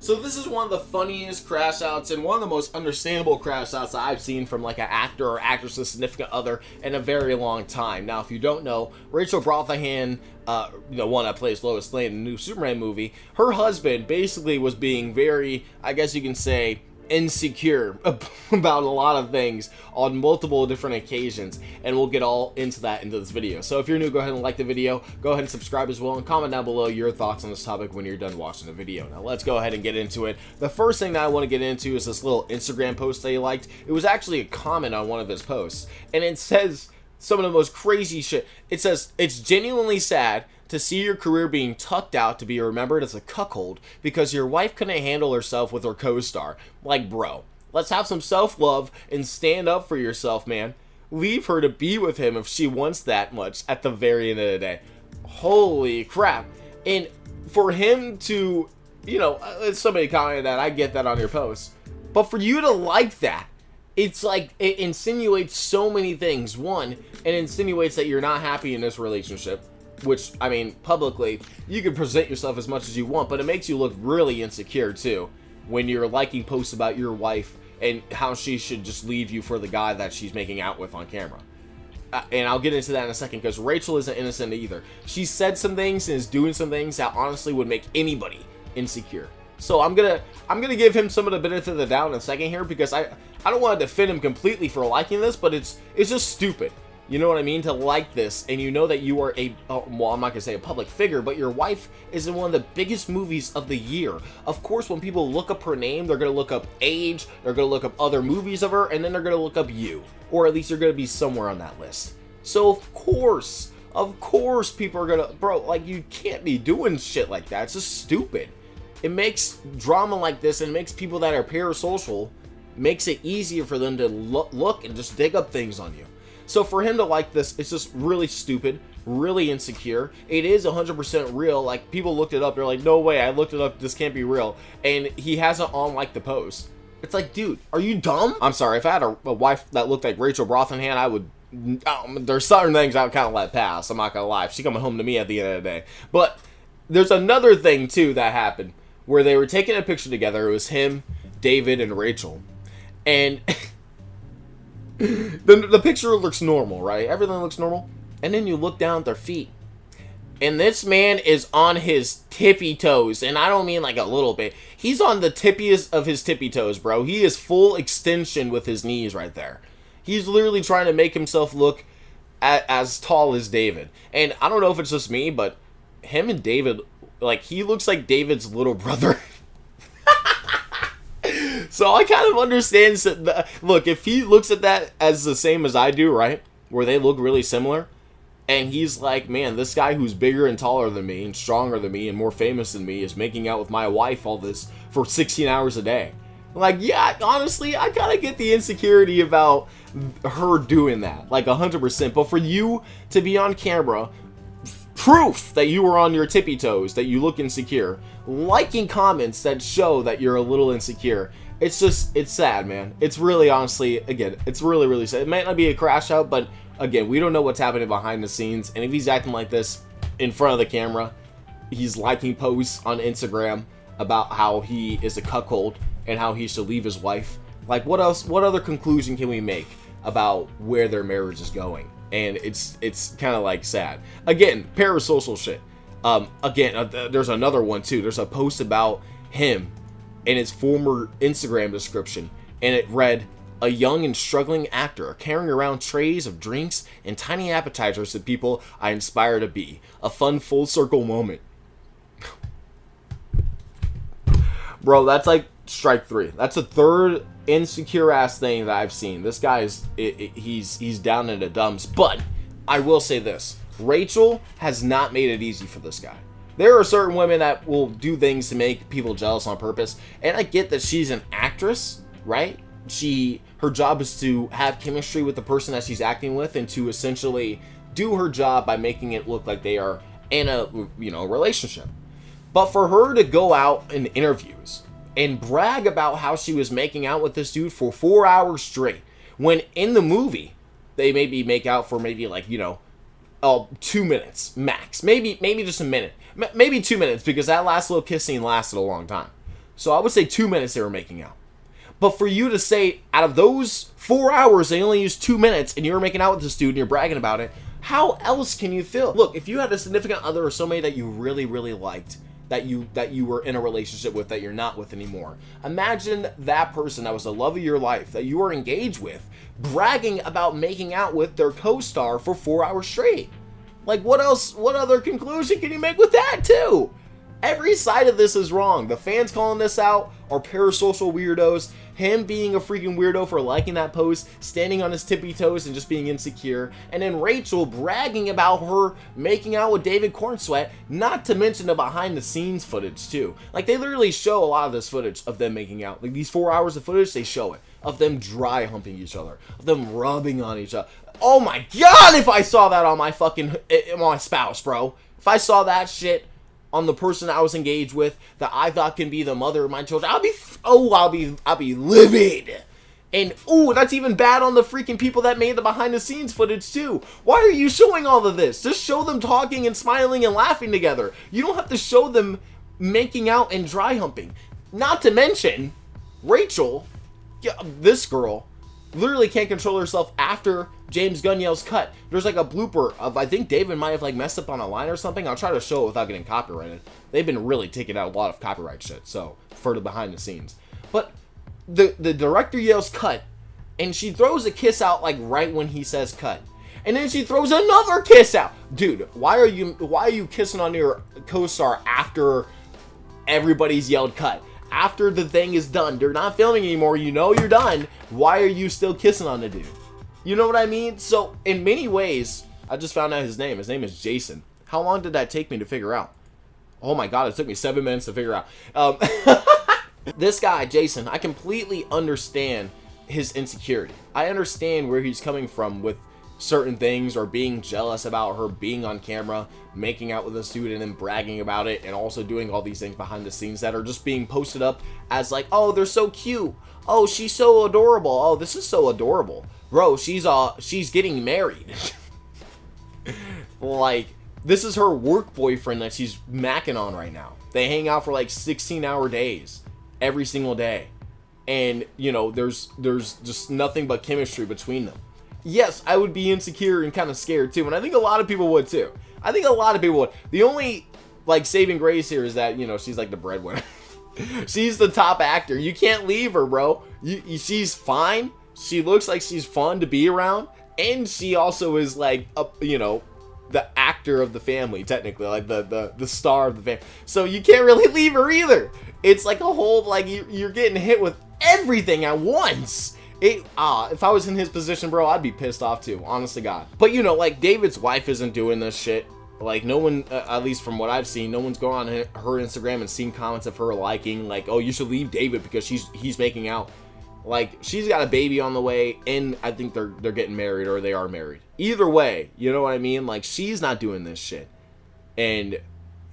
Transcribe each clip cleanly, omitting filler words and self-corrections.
So this is one of the funniest crash outs and one of the most understandable crash outs that I've seen from like an actor or actress's significant other in a very long time. Now, if you don't know, Rachel Brosnahan, the one that plays Lois Lane in the new Superman movie, her husband basically was being very, I guess you can say, insecure about a lot of things on multiple different occasions, and we'll get all into that into this video. So if you're new, go ahead and like the video, go ahead and subscribe as well, and comment down below your thoughts on this topic when you're done watching the video. Now let's go ahead and get into it. The first thing that I want to get into is this little Instagram post that he liked. It was actually a comment on one of his posts, and it says some of the most crazy shit. It says, "It's genuinely sad to see your career being tucked out to be remembered as a cuckold because your wife couldn't handle herself with her co-star." Like, bro, let's have some self-love and stand up for yourself, man. Leave her to be with him if she wants that much at the very end of the day. Holy crap. And for him to, you know, somebody commented that, I get that on your post, but for you to like that, it's like, it insinuates so many things. One, it insinuates that you're not happy in this relationship, which, I mean, publicly, you can present yourself as much as you want, but it makes you look really insecure, too, when you're liking posts about your wife and how she should just leave you for the guy that she's making out with on camera. And I'll get into that in a second, because Rachel isn't innocent either. She said some things and is doing some things that honestly would make anybody insecure. So I'm gonna give him some of the benefit of the doubt in a second here, because I don't want to defend him completely for liking this, but it's just stupid. You know what I mean? To like this, and you know that you are well, I'm not going to say a public figure, but your wife is in one of the biggest movies of the year. Of course, when people look up her name, they're going to look up age, they're going to look up other movies of her, and then they're going to look up you. Or at least you're going to be somewhere on that list. So, of course, people are going to, bro, like, you can't be doing shit like that. It's just stupid. It makes drama like this, and it makes people that are parasocial, makes it easier for them to look and just dig up things on you. So for him to like this, it's just really stupid, really insecure. It is 100% real. Like, people looked it up. They're like, no way, I looked it up. This can't be real. And he hasn't unliked the post. It's like, dude, are you dumb? I'm sorry. If I had a wife that looked like Rachel Brosnahan, I would... there's certain things I would kind of let pass. I'm not going to lie. She's coming home to me at the end of the day. But there's another thing, too, that happened where they were taking a picture together. It was him, David, and Rachel. And... the picture looks normal, right? Everything looks normal. And then you look down at their feet, and this man is on his tippy toes. And I don't mean like a little bit. He's on the tippiest of his tippy toes, bro. He is full extension with his knees right there. He's literally trying to make himself look as tall as David. And I don't know if it's just me, but him and David, like, he looks like David's little brother. So I kind of understand that. Look, if he looks at that as the same as I do, right, where they look really similar, and he's like, man, this guy who's bigger and taller than me and stronger than me and more famous than me is making out with my wife all this for 16 hours a day. Like, yeah, honestly, I kind of get the insecurity about her doing that, like 100%. But for you to be on camera, proof that you were on your tippy toes, that you look insecure, liking comments that show that you're a little insecure, it's sad, man. It's really, honestly, again, it's really, really sad. It might not be a crash out, but again, we don't know what's happening behind the scenes. And if he's acting like this in front of the camera, he's liking posts on Instagram about how he is a cuckold and how he should leave his wife. Like, what else? What other conclusion can we make about where their marriage is going? And it's kind of like sad. Again, parasocial shit. There's another one too. There's a post about him in his former Instagram description, and it read, "A young and struggling actor carrying around trays of drinks and tiny appetizers to people I inspire to be. A fun full circle moment." Bro, that's like strike three. That's the third insecure ass thing that I've seen. This guy is he's down in the dumps. But I will say this: Rachel has not made it easy for this guy. There are certain women that will do things to make people jealous on purpose, and I get that she's an actress, right? Her job is to have chemistry with the person that she's acting with, and to essentially do her job by making it look like they are in a relationship. But for her to go out in interviews and brag about how she was making out with this dude for 4 hours straight, when in the movie they maybe make out for maybe 2 minutes max, maybe just a minute, maybe 2 minutes, because that last little kiss scene lasted a long time. So I would say 2 minutes they were making out. But for you to say, out of those 4 hours, they only used 2 minutes, and you were making out with this dude and you're bragging about it, how else can you feel? Look, if you had a significant other or somebody that you really, really liked, that you were in a relationship with, that you're not with anymore, imagine that person that was the love of your life, that you were engaged with, bragging about making out with their co-star for 4 hours straight. Like, what else, what other conclusion can you make with that, too? Every side of this is wrong. The fans calling this out are parasocial weirdos. Him being a freaking weirdo for liking that post, standing on his tippy toes and just being insecure. And then Rachel bragging about her making out with David Cornsweat, not to mention the behind the scenes footage too. Like, they literally show a lot of this footage of them making out. Like, these 4 hours of footage, they show it. Of them dry humping each other. Of them rubbing on each other. Oh my god, if I saw that on my spouse, bro. If I saw that shit on the person I was engaged with, that I thought can be the mother of my children, I'll be livid. And that's even bad on the freaking people that made the behind the scenes footage too. Why are you showing all of this? Just show them talking and smiling and laughing together. You don't have to show them making out and dry humping. Not to mention, Rachel, this girl, literally can't control herself after James Gunn yells cut. There's like a blooper of, I think David might have like messed up on a line or something. I'll try to show it without getting copyrighted. They've been really taking out a lot of copyright shit, so for the behind the scenes. But the director yells cut, and she throws a kiss out like right when he says cut. And then she throws another kiss out. Dude, why are you kissing on your co-star after everybody's yelled cut? After the thing is done, they're not filming anymore, you know you're done, why are you still kissing on the dude? You know what I mean? So, in many ways, I just found out his name is Jason. How long did that take me to figure out? Oh my god, it took me 7 minutes to figure out. This guy, Jason, I completely understand his insecurity. I understand where he's coming from with certain things, or being jealous about her being on camera, making out with a dude and then bragging about it, and also doing all these things behind the scenes that are just being posted up as like, oh, they're so cute. Oh, she's so adorable. Oh, this is so adorable. Bro, she's getting married. Like, this is her work boyfriend that she's macking on right now. They hang out for like 16-hour days every single day. And, you know, there's just nothing but chemistry between them. Yes, I would be insecure and kind of scared too, and I think a lot of people would too. I think a lot of people would. The only, like, saving grace here is that, you know, she's like the breadwinner. She's the top actor. You can't leave her, bro. She's fine. She looks like she's fun to be around, and she also is like, you know, the actor of the family, technically, like the star of the family. So you can't really leave her either. It's like a whole, like, you're getting hit with everything at once. If I was in his position, bro, I'd be pissed off too, honest to God. But, you know, like, David's wife isn't doing this shit. Like, no one, at least from what I've seen, no one's gone on her Instagram and seen comments of her liking, like, oh, you should leave David because he's making out. Like, she's got a baby on the way, and I think they're getting married, or they are married. Either way, you know what I mean? Like, she's not doing this shit. And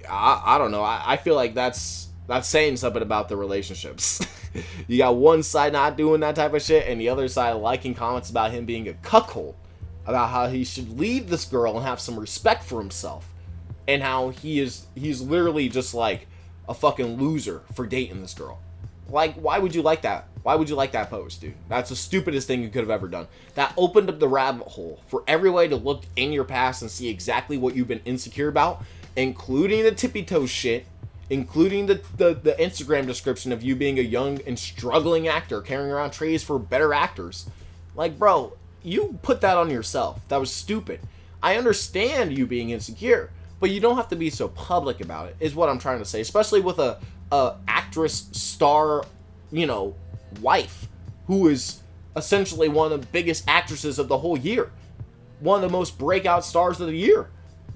I don't know. I feel like that's saying something about the relationships. You got one side not doing that type of shit, and the other side liking comments about him being a cuckold, about how he should leave this girl and have some respect for himself, and how he's literally just like a fucking loser for dating this girl. Like, why would you like that? Why would you like that post, dude? That's the stupidest thing you could have ever done. That opened up the rabbit hole for everybody to look in your past and see exactly what you've been insecure about, including the tippy toe shit, including the Instagram description of you being a young and struggling actor carrying around trays for better actors. Like, bro, you put that on yourself. That was stupid. I understand you being insecure, but you don't have to be so public about it, is what I'm trying to say. Especially with a actress star, you know, wife, who is essentially one of the biggest actresses of the whole year. One of the most breakout stars of the year.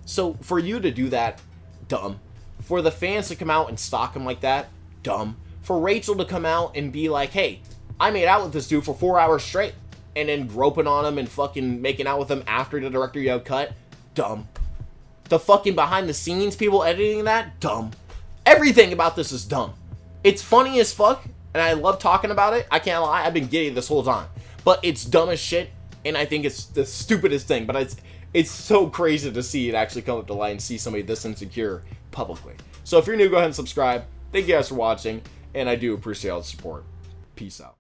So for you to do that, dumb. For the fans to come out and stalk him like that, dumb. For Rachel to come out and be like, hey, I made out with this dude for 4 hours straight, and then groping on him and fucking making out with him after the director yelled cut, dumb. The fucking behind the scenes people editing that, dumb. Everything about this is dumb. It's funny as fuck, and I love talking about it. I can't lie, I've been giddy this whole time. But it's dumb as shit, and I think it's the stupidest thing. But it's so crazy to see it actually come up to light and see somebody this insecure publicly. So if you're new, go ahead and subscribe. Thank you guys for watching, and I do appreciate all the support. Peace out.